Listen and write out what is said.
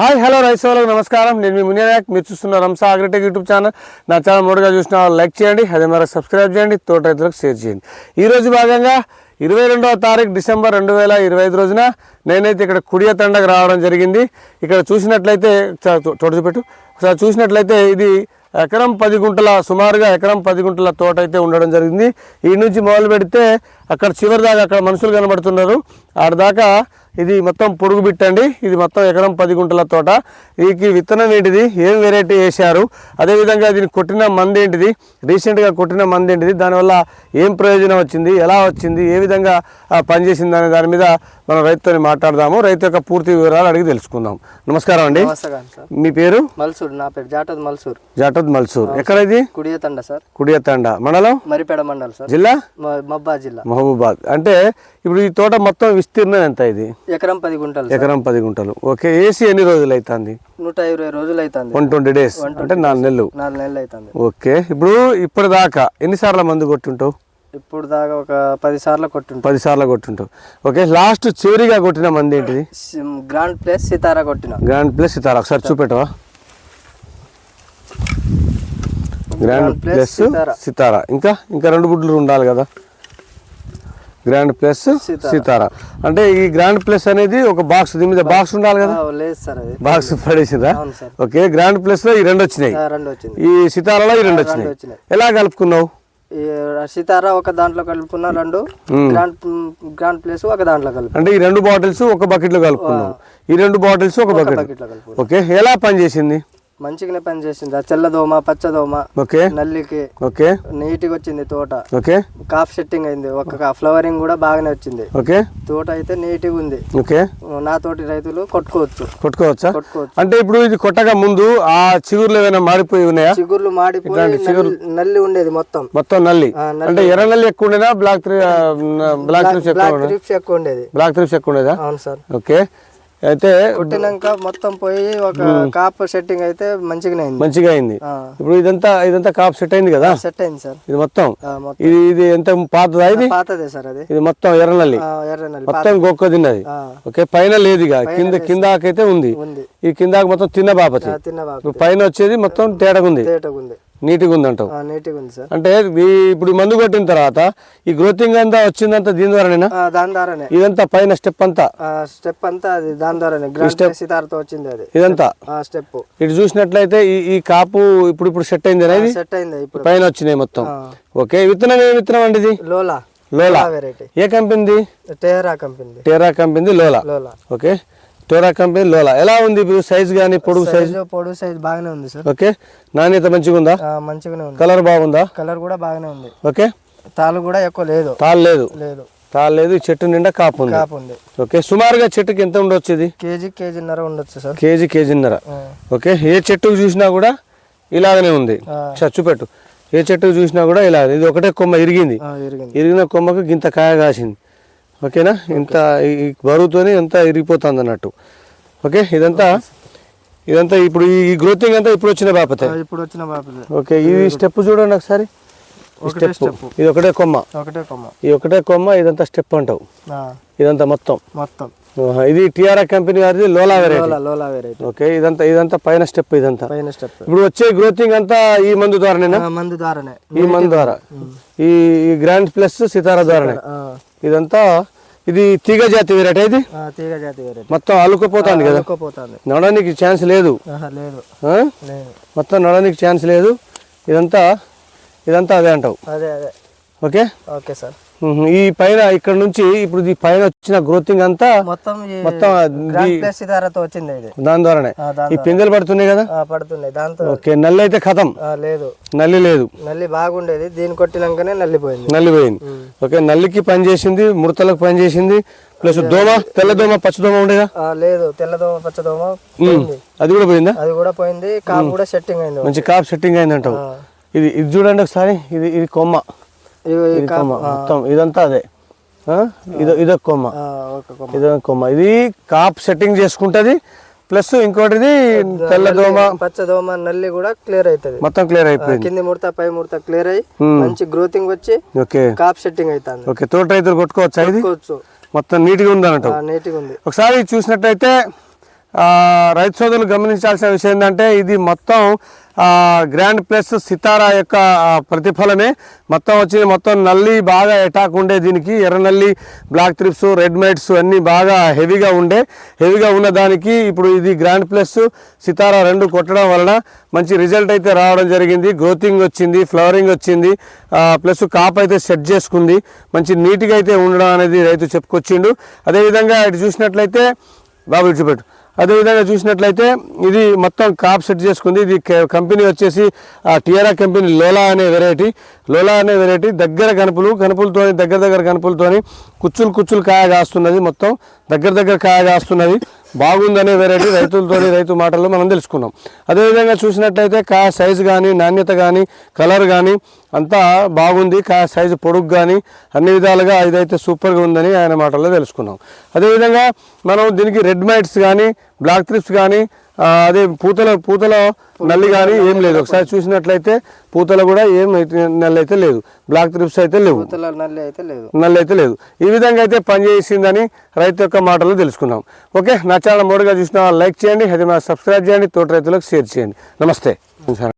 Hi hello రైతు సోదరులకు నమస్కారం. నేను మీ మునియాక్. మీరు చూస్తున్న రంసా అగ్రిటెక్ యూట్యూబ్ ఛానల్. నా ఛానల్ మొదటగా చూసిన వాళ్ళు లైక్ చేయండి, అదే మరి సబ్స్క్రైబ్ చేయండి, తోట రైతులకు షేర్ చేయండి. ఈరోజు భాగంగా 22వ తారీఖు డిసెంబర్ 2025 రోజున నేనైతే ఇక్కడ కుడియ తండకు రావడం జరిగింది. ఇక్కడ చూసినట్లయితే తోట చూపెట్టు ఒకసారి చూసినట్లయితే ఇది ఎకరం 10 గుంటల సుమారుగా ఎకరం 10 గుంటల తోట అయితే ఉండడం జరిగింది. ఈ నుంచి మొదలు పెడితే అక్కడ చివరి దాకా అక్కడ మనుషులు కనబడుతున్నారు, ఆడ దాకా ఇది మొత్తం పొడుగు బిట్టండి. ఇది మొత్తం ఎకరం 10 గుంటల తోట. దీనికి విత్తనం ఏంటిది, ఏం వెరైటీ వేశారు, అదేవిధంగా దీనికి కొట్టిన మంది ఏంటిది, రీసెంట్గా కొట్టిన మంది ఏంటిది, దానివల్ల ఏం ప్రయోజనం వచ్చింది, ఎలా వచ్చింది, ఏ విధంగా పనిచేసింది అనే దాని మీద మనం రైతుతో మాట్లాడదాము. రైతు యొక్క పూర్తి వివరాలు అడిగి తెలుసుకుందాం. నమస్కారం అండి. మీ పేరు? మల్సూర్. నా పేరు జాటద్ మల్సూర్. జాటద్ మల్సూర్. ఎక్కడ ఇది? కుడియతండ సార్. కుడియతండ మండలం, మరిపేడ మండలం సార్. జిల్లా మహబూబాద్ జిల్లా. మహబూబాద్. అంటే ఇప్పుడు ఈ తోట మొత్తం విస్తీర్ణం ఎంత? ఇది ఎకరం 10 గుంటలు. ఎకరం 10 గుంటలు. ఓకే. ఏసీ ఎన్ని రోజులు అవుతుంది? 120 రోజులు అవుతుంది. 120 డేస్ అంటే 4 నెలలు. 4 నెలలు అవుతుంది. ఓకే. ఇప్పుడు ఇప్పటిదాకా ఎన్నిసార్లు మందు కొట్టుంటావు? ఇప్పుడు దాకా ఒక 10 సార్లు కొట్టింటాం. 10 సార్లు కొట్టుంటావు. ఓకే. లాస్ట్ చివరిగా కొట్టిన మంది ఏంటిది? గ్రాండ్ ప్లస్ సితారా కొట్టిన. గ్రాండ్ ప్లస్ సితారా ఒకసారి చూపెట్టవా? గ్రాండ్ ప్లస్ సితారా. ఇంకా ఇంకా 2 బుడ్లు ఉండాలి కదా. గ్రాండ్ ప్లస్ సితారా అంటే ఈ గ్రాండ్ ప్లస్ అనేది ఒక బాక్స్, దీని మీద బాక్స్ ఉండాలి కదా. లేదు సార్, అది బాక్స్ పడేసిందా? ఓకే. గ్రాండ్ ప్లస్ లో ఈ 2 వచ్చినాయి, ఈ సితారాలో ఈ 2 వచ్చినాయి. ఎలా కలుపుకున్నావు? సితారా ఒక దాంట్లో కలుపుకున్నా, 2 గ్రాండ్ ప్లస్ ఒక దాంట్లో కలుపు. అంటే ఈ 2 బాటిల్స్ ఒక బకెట్ లో కలుపుకున్నావు, ఈ 2 బాటిల్స్ ఒక బకెట్ లో కలుపు. ఓకే. ఎలా పనిచేసింది? మంచిగానే పని చేసింది. ఆ తెల్లదోమ, పచ్చదోమ, ఓకే, నల్లికి ఓకే, నీట్గా వచ్చింది తోట. ఓకే. కాఫ్ సెట్టింగ్ అయింది, ఒక ఫ్లవరింగ్ కూడా బాగానే వచ్చింది. ఓకే. తోట అయితే నీట్గా ఉంది. ఓకే. నా తోటి రైతులు కొట్టుకోవచ్చా? అంటే ఇప్పుడు ఇది కొట్టగా ముందు ఆ చిగుర్లు ఏమైనా మాడిపోయి ఉన్నాయా? చిగుర్లు మాడిపోయి నల్లి ఉండేది, మొత్తం నల్లి. అంటే ఎర్ర నల్లి ఎక్కువ ఉండేదా, బ్లాక్ త్రిప్స్ ఎక్కువ ఉండేది? బ్లాక్ త్రిప్స్ ఎక్కువ ఉండేదా? అవును సార్. ఓకే. అయితే కొట్టినాక మొత్తం పోయి ఒక కాప్ సెట్టింగ్ అయితే మంచిగా అయింది. ఇప్పుడు ఇదంతా కాప్ సెట్ అయింది కదా? సెట్ అయింది సార్. ఇది మొత్తం ఇది ఎంత పాతదా? ఇది పాతదే సార్. అది ఇది మొత్తం ఎర్రనల్లి మొత్తం గొక్క తిన్నది. ఓకే. పైన లేదు, ఇక కిందకైతే ఉంది. ఈ కింద మొత్తం తిన్న బాపతి, పైన వచ్చేది మొత్తం తేటగుంది, నీట్గా ఉంది అంటావు. అంటే ఇప్పుడు మందు కొట్టిన తర్వాత ఈ గ్రోతింగ్ అంతా వచ్చిందంతా దీని ద్వారానేనా? దాని ద్వారానే. ఇదంతా పైన స్టెప్ అంతా అది దాని ద్వారానే సితారతో వచ్చింది. అది ఇదంతా స్టెప్. ఇటు చూసినట్లయితే ఈ కాపు ఇప్పుడు సెట్ అయింది అనేది, సెట్ అయింది. ఇప్పుడు పైన వచ్చినాయి మొత్తం. ఓకే. విత్తనం ఏ విత్తనం అండి ఇది? లోలా వెరైటీ. ఏ కంపెనీ? టేరా కంపెనీ లోలా. ఓకే. టోరా కంపెనీ లోలా. ఎలా ఉంది సైజ్ గానీ, పొడుగు సైజ్ బాగానే ఉంది సార్. ఓకే. నాణ్యత మంచిగా ఉందా? మంచిగానే ఉంది. కలర్ బాగుందా? కలర్ కూడా బాగానే ఉంది. ఓకే. తాలు కూడా ఎక్కువ లేదు. తాలు లేదు. చెట్టు నిండా కాపు ఉంది. ఓకే. సుమారుగా చెట్టుకి ఎంత ఉండొచ్చు? ఇది కేజీన్నర ఉండొచ్చు సార్. కేజీన్నర. ఓకే. ఏ చెట్టుకు చూసినా కూడా ఇలాగనే ఉంది. చూపెట్టు. ఏ చెట్టుకు చూసినా కూడా ఇలా. ఇది ఒకటే కొమ్మ ఇరిగిన కొమ్మకు గింత కాయ కాసింది. ఓకేనా? ఇంత బరువుతోనే ఎంత ఇరిగిపోతుంది అన్నట్టు. ఓకే. ఇదంతా ఇప్పుడు ఈ గ్రోతింగ్ అంతా ఇప్పుడు వచ్చిన బాపతే. ఓకే. ఈ స్టెప్ చూడండి ఒకసారి. ఇది ఒకటే కొమ్మ. ఈ ఒకటే కొమ్మ, ఇదంతా స్టెప్ అంటావు. ఇదంతా మొత్తం. ఇది టిఆర్ఆర్ కంపెనీ వారిది లోలా వెరైటీ. ఓకే. ఇదంతా పైన స్టెప్. ఇప్పుడు వచ్చే గ్రోతింగ్ అంతా ఈ మందు ద్వారానేనా? ఈ మందు ద్వారా, ఈ గ్రాండ్ ప్లస్ సితారా ద్వారానే. ఇదంతా ఇది తీగ జాతి వెరైటీ. ఇది మొత్తం అల్లుకుపోతుంది కదా, నడవడానికి ఛాన్స్ లేదు. మొత్తం నడవడానికి ఛాన్స్ లేదు. ఇదంతా అదే అంటావు. ఓకే. Okay sir. ఈ పైన ఇక్కడ నుంచి ఇప్పుడు ఈ పైన వచ్చిన గ్రోతింగ్ అంతా మొత్తం దాని ద్వారానే ఈ పిందెలు పడుతున్నాయి కదా. ఓకే. నల్లి అయితే ఖతం నల్లి లేదు. నల్లి బాగుండేది, దీన్ని కొట్టినాకనే నల్లి పోయింది. ఓకే. నల్లికి పని చేసింది, ముడతలకు పని చేసింది. ప్లస్ తెల్లదోమ, పచ్చదోమ ఉండేదా? లేదు. తెల్లదోమ, పచ్చదోమ అది కూడా పోయిందా? అది కూడా పోయింది. కాపు కూడా సెట్టింగ్ అయింది, మంచి కాపు సెట్టింగ్ అయింది అంటావు. ఇది చూడండి ఒకసారి. ఇది కొమ్మ, మొత్తం ఇదంతా అదే. ఇదొక కొమ్మ. ఇది కాప్ సెట్టింగ్ చేసుకుంటది. ప్లస్ ఇంకోటిది తెల్లదోమ, పచ్చదోమ, నల్లి కూడా క్లియర్ అవుతుంది. మొత్తం క్లియర్ అయిపోయింది. కింది ముడత, పై ముడత క్లియర్ అయ్యి మంచి గ్రోతింగ్ వచ్చి కాప్ సెట్టింగ్ అవుతుంది. ఓకే. తోట రైతులు కొట్టుకోవచ్చు. ఇది మొత్తం నీట్ గా ఉంది అన్నట్టు. నీట్ గా ఉంది. ఒకసారి చూసినట్టయితే రైతు సోదరులు గమనించాల్సిన విషయం ఏంటంటే ఇది మొత్తం గ్రాండ్ ప్లస్ సితారా యొక్క ప్రతిఫలమే. మొత్తం వచ్చి మొత్తం నల్లి బాగా అటాక్ ఉండే దీనికి, ఎర్ర నల్లి, బ్లాక్ త్రిప్స్, రెడ్ మైట్స్ అన్నీ బాగా హెవీగా ఉన్న దానికి ఇప్పుడు ఇది గ్రాండ్ ప్లస్ సితారా 2 కొట్టడం వలన మంచి రిజల్ట్ అయితే రావడం జరిగింది. గ్రోతింగ్ వచ్చింది, ఫ్లవరింగ్ వచ్చింది, ప్లస్ కాప్ అయితే సెట్ చేసుకుంది, మంచి నీట్గా అయితే ఉండడం అనేది రైతు చెప్పుకొచ్చిండు. అదేవిధంగా ఇటు చూసినట్లయితే బాబు విడిచిపెట్టు. అదేవిధంగా చూసినట్లయితే ఇది మొత్తం కాప్ సెట్ చేసుకుంది. ఇది కంపెనీ వచ్చేసి టియారా కంపెనీ లోలా అనే వెరైటీ. దగ్గర కనుపులతోని దగ్గర కనుపులతోని కుచ్చులు కాయ కాస్తున్నది. మొత్తం దగ్గర కాయ కాస్తున్నది. బాగుందనే వెరైటీ రైతు మాటల్లో మనం తెలుసుకున్నాం. అదేవిధంగా చూసినట్లయితే కాయ సైజు కానీ, నాణ్యత కానీ, కలర్ కానీ అంతా బాగుంది. కాయ సైజు పొడుగు కానీ అన్ని విధాలుగా ఇదైతే సూపర్గా ఉందని ఆయన మాటల్లో తెలుసుకున్నాం. అదేవిధంగా మనం దీనికి రెడ్ మైట్స్ కానీ, బ్లాక్ త్రిప్స్ కానీ, అదే పూతలో నల్లి కానీ ఏం లేదు. ఒకసారి చూసినట్లయితే పూతలో కూడా ఏం నల్లి అయితే లేదు, బ్లాక్ త్రిప్స్ అయితే లేవు, నల్లి అయితే లేదు. ఈ విధంగా అయితే పనిచేసిందని రైతు యొక్క మాటలు తెలుసుకున్నాం. ఓకే, నా ఛానల్ మోడీగా చూసిన లైక్ చేయండి, అది సబ్స్క్రైబ్ చేయండి, తోటి రైతులకు షేర్ చేయండి. నమస్తే.